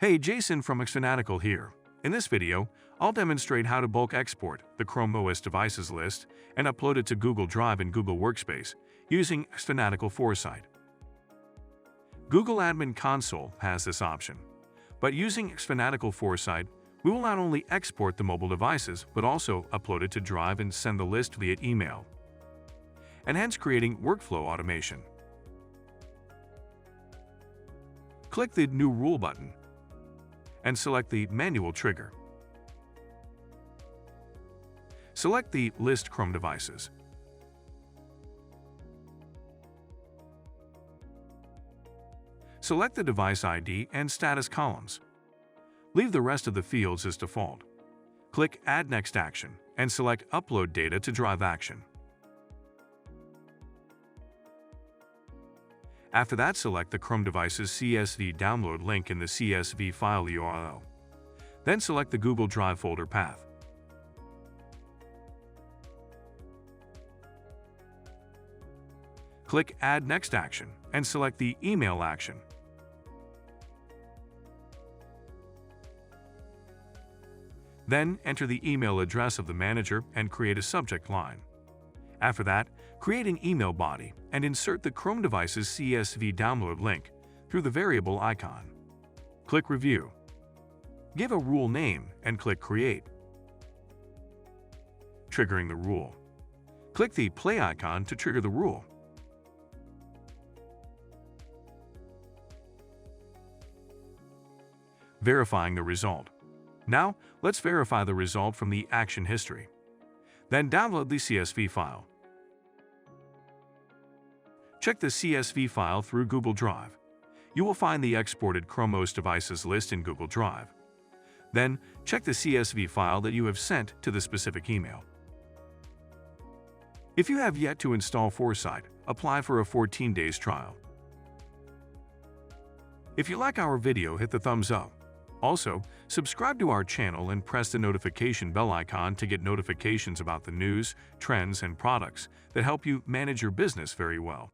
Hey, Jason from xFanatical here. In this video, I'll demonstrate how to bulk export the Chrome OS devices list and upload it to Google Drive and Google Workspace using xFanatical Foresight. Google Admin Console has this option, but using xFanatical Foresight, we will not only export the mobile devices but also upload it to Drive and send the list via email, and hence creating workflow automation. Click the New Rule button and select the Manual trigger. Select the List Chrome devices. Select the device ID and status columns. Leave the rest of the fields as default. Click Add Next Action and select Upload Data to Drive Action. After that, select the Chrome device's CSV download link in the CSV file URL. Then select the Google Drive folder path. Click Add Next Action and select the Email action. Then enter the email address of the manager and create a subject line. After that, create an email body and insert the Chrome device's CSV download link through the variable icon. Click Review. Give a rule name and click Create. Triggering the rule. Click the play icon to trigger the rule. Verifying the result. Now, let's verify the result from the action history. Then download the CSV file. Check the CSV file through Google Drive. You will find the exported Chrome OS devices list in Google Drive. Then, check the CSV file that you have sent to the specific email. If you have yet to install Foresight, apply for a 14 days trial. If you like our video, hit the thumbs up. Also, subscribe to our channel and press the notification bell icon to get notifications about the news, trends, and products that help you manage your business very well.